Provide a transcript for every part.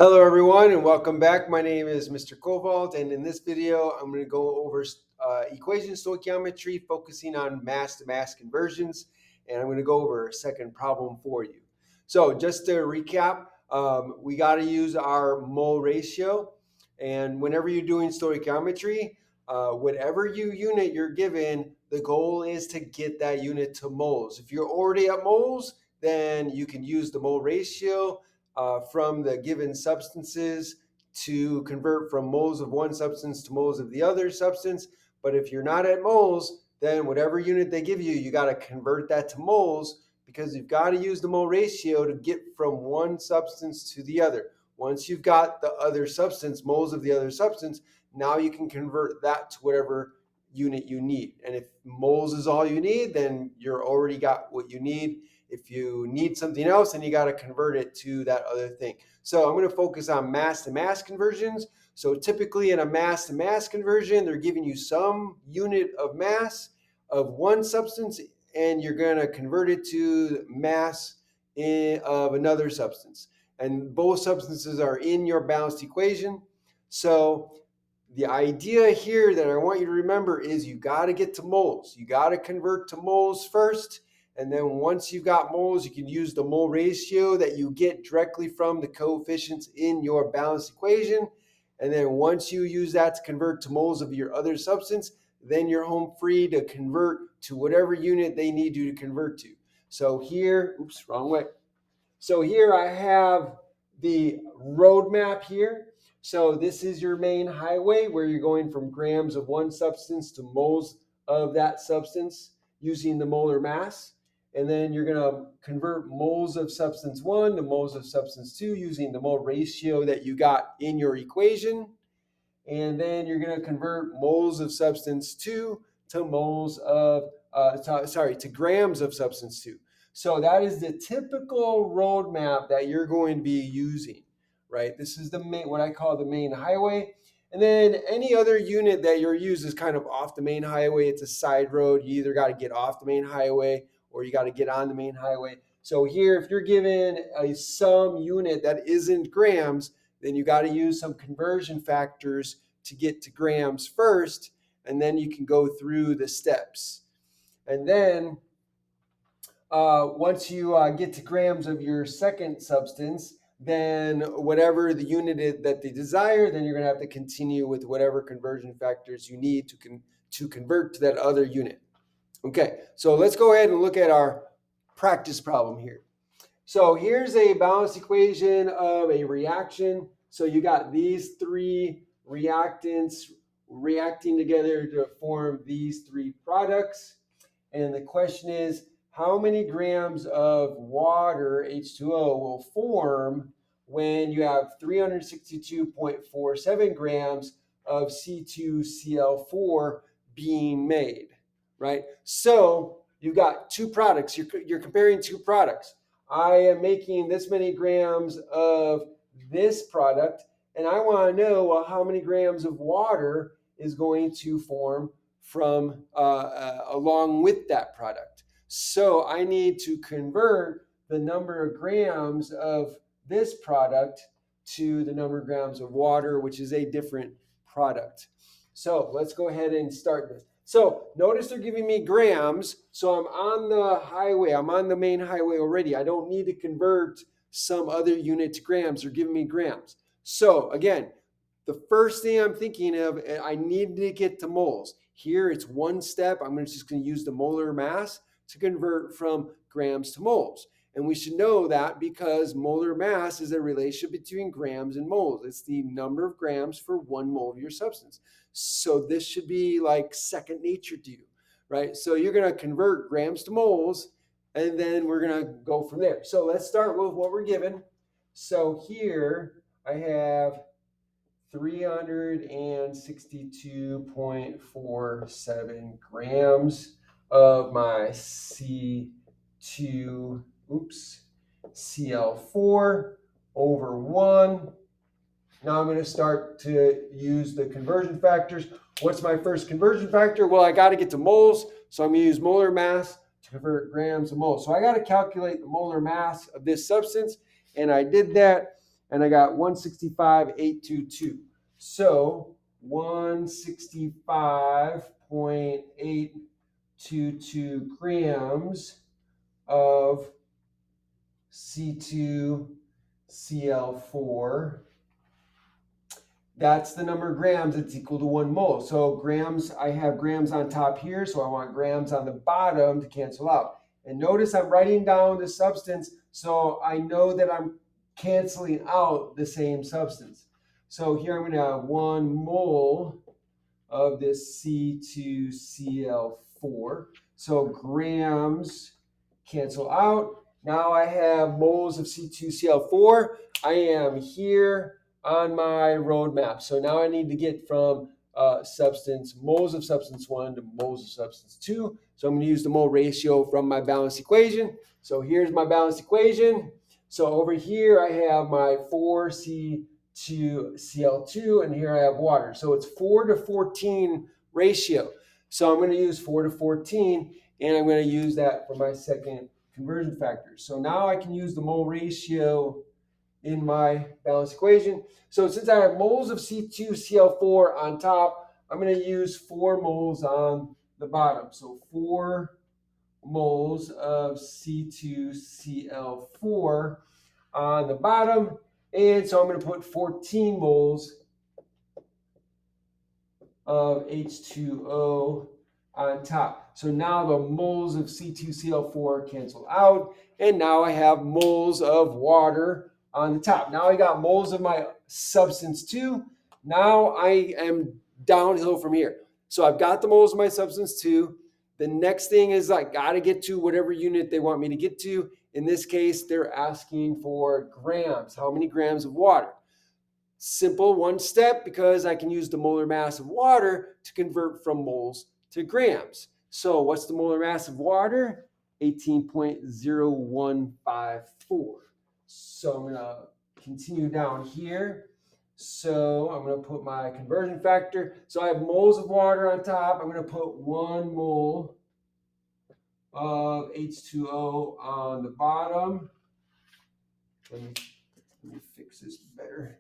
Hello everyone and welcome back. My name is Mr. Koval, and in this video I'm going to go over equation stoichiometry focusing on mass to mass conversions, and I'm going to go over a second problem for you. So just to recap, we got to use our mole ratio, and whenever you're doing stoichiometry, whatever unit you're given, the goal is to get that unit to moles. If you're already at moles, then you can use the mole ratio from the given substances to convert from moles of one substance to moles of the other substance. But if you're not at moles, then whatever unit they give you, you got to convert that to moles because you've got to use the mole ratio to get from one substance to the other. Once you've got the other substance, moles of the other substance, now you can convert that to whatever unit you need. And if moles is all you need, then you're already got what you need. If you need something else, then you got to convert it to that other thing. So I'm going to focus on mass to mass conversions. So typically in a mass to mass conversion, they're giving you some unit of mass of one substance, and you're going to convert it to mass of another substance. And both substances are in your balanced equation. So the idea here that I want you to remember is you got to get to moles. You got to convert to moles first. And then once you've got moles, you can use the mole ratio that you get directly from the coefficients in your balanced equation. And then once you use that to convert to moles of your other substance, then you're home free to convert to whatever unit they need you to convert to. So here, oops, wrong way. So here I have the roadmap here. So this is your main highway where you're going from grams of one substance to moles of that substance using the molar mass. And then you're going to convert moles of substance 1 to moles of substance 2 using the mole ratio that you got in your equation. And then you're going to convert moles of substance 2 to moles of, to grams of substance 2. So that is the typical roadmap that you're going to be using, right? This is the main, what I call the main highway. And then any other unit that you're used is kind of off the main highway. It's a side road. You either got to get off the main highway or you got to get on the main highway. So here, if you're given some unit that isn't grams, then you got to use some conversion factors to get to grams first, and then you can go through the steps. And then once you get to grams of your second substance, then whatever the unit is that they desire, then you're going to have to continue with whatever conversion factors you need to convert to that other unit. Okay, so let's go ahead and look at our practice problem here. So here's a balanced equation of a reaction. So you got these three reactants reacting together to form these three products. And the question is, how many grams of water, H2O, will form when you have 362.47 grams of C2Cl4 being made, right? So you've got two products. You're comparing two products. I am making this many grams of this product, and I want to know, well, how many grams of water is going to form from along with that product. So I need to convert the number of grams of this product to the number of grams of water, which is a different product. So let's go ahead and start this. So notice they're giving me grams. So I'm on the highway. I'm on the main highway already. I don't need to convert some other unit to grams. They're giving me grams. So again, the first thing I'm thinking of, I need to get to moles. Here it's one step. I'm just going to use the molar mass to convert from grams to moles. And we should know that because molar mass is a relationship between grams and moles. It's the number of grams for 1 mole of your substance. So this should be like second nature to you, right? So you're going to convert grams to moles, and then we're going to go from there. So let's start with what we're given. So here I have 362.47 grams of my Cl4 over 1. Now I'm going to start to use the conversion factors. What's my first conversion factor? Well, I got to get to moles, so I'm going to use molar mass to convert grams to moles. So I got to calculate the molar mass of this substance, and I did that. and I got 165.822. So 165.822 grams of C2Cl4. That's the number of grams that's equal to 1 mole. So grams, I have grams on top here, so I want grams on the bottom to cancel out. And notice I'm writing down the substance, so I know that I'm canceling out the same substance. So here I'm going to have 1 mole of this C2Cl4. So grams cancel out. Now I have moles of C2Cl4. I am here on my roadmap. So now I need to get from moles of substance 1 to moles of substance 2. So I'm going to use the mole ratio from my balanced equation. So here's my balanced equation. So over here I have my 4C2Cl2, and here I have water. So it's 4 to 14 ratio. So I'm going to use 4 to 14, and I'm going to use that for my second conversion factor. So now I can use the mole ratio in my balanced equation. So since I have moles of C2Cl4 on top, I'm going to use 4 moles on the bottom. So 4 moles of C2Cl4 on the bottom. And so I'm going to put 14 moles of H2O on top. So now the moles of C2Cl4 cancel out, and now I have moles of water on the top. Now I got moles of my substance 2. Now I am downhill from here. So I've got the moles of my substance 2. The next thing is I got to get to whatever unit they want me to get to. In this case, they're asking for grams. How many grams of water? Simple, one step, because I can use the molar mass of water to convert from moles to grams. So what's the molar mass of water? 18.0154. So I'm going to continue down here. So I'm going to put my conversion factor. So I have moles of water on top. I'm going to put 1 mole of H2O on the bottom. Let me fix this better.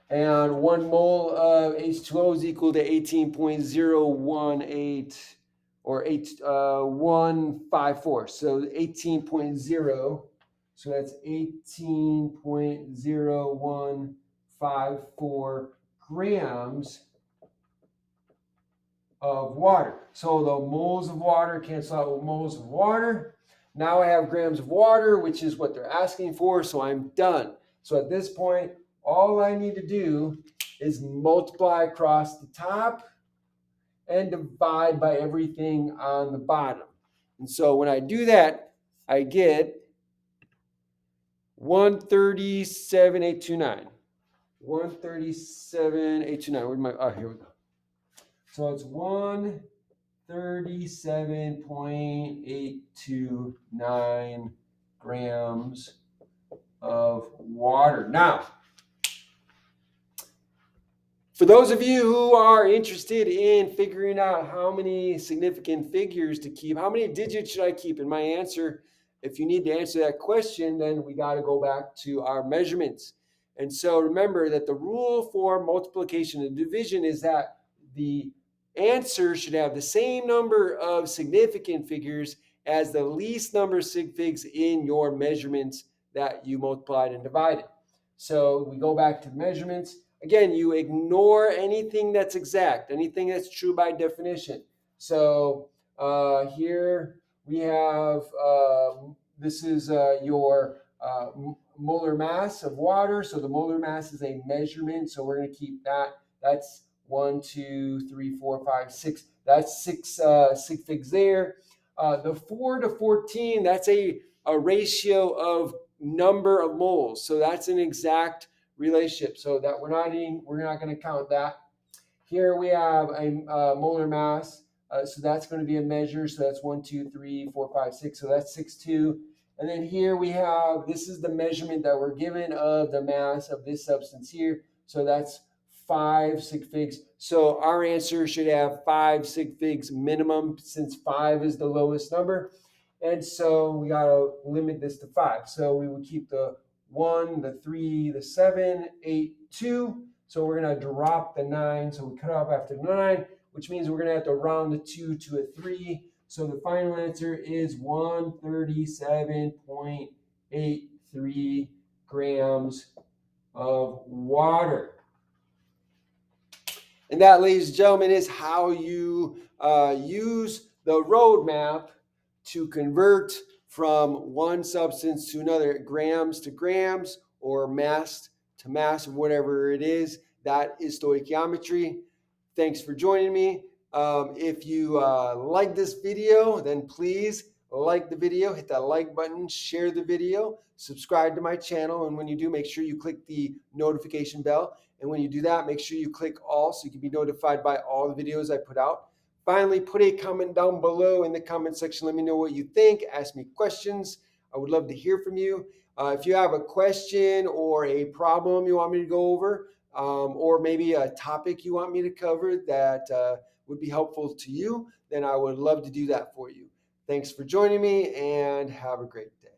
And 1 mole of H2O is equal to 18.018 or 154. So 18.0. So that's 18.0154 grams of water. So the moles of water cancel out with moles of water. Now I have grams of water, which is what they're asking for. So I'm done. So at this point, all I need to do is multiply across the top and divide by everything on the bottom. And so when I do that, I get 137,829. 137,829. Where'd my, oh, here we go. So it's 137.829 grams of water. Now, for those of you who are interested in figuring out how many significant figures to keep, how many digits should I keep? And my answer, if you need to answer that question, then we got to go back to our measurements. And so remember that the rule for multiplication and division is that the answer should have the same number of significant figures as the least number of sig figs in your measurements that you multiplied and divided. So we go back to the measurements. Again, you ignore anything that's exact, anything that's true by definition. So here we have, this is your molar mass of water. So the molar mass is a measurement. So we're going to keep that. That's 1, 2, 3, 4, 5, 6. That's 6 sig figs there. The 4 to 14, that's a ratio of number of moles. So that's an exact relationship. So that we're not going to count that. Here we have a molar mass. So that's going to be a measure. So that's 1, 2, 3, 4, 5, 6. So that's 6, 2. And then here we have, this is the measurement that we're given of the mass of this substance here. So that's 5 sig figs. So our answer should have 5 sig figs minimum, since 5 is the lowest number. And so we got to limit this to 5. So we would keep the 1, the 3, the 7, 8, 2. So we're going to drop the 9. So we cut off after the 9, which means we're going to have to round the 2 to a 3. So the final answer is 137.83 grams of water. And that, ladies and gentlemen, is how you use the roadmap to convert from one substance to another, grams to grams or mass to mass, whatever it is. That is stoichiometry. Thanks for joining me. If you like this video, then please like the video, hit that like button, share the video, subscribe to my channel, and when you do, make sure you click the notification bell. And when you do that, make sure you click all so you can be notified by all the videos I put out. Finally, put a comment down below in the comment section. Let me know what you think. Ask me questions. I would love to hear from you. If you have a question or a problem you want me to go over, or maybe a topic you want me to cover that would be helpful to you, then I would love to do that for you. Thanks for joining me and have a great day.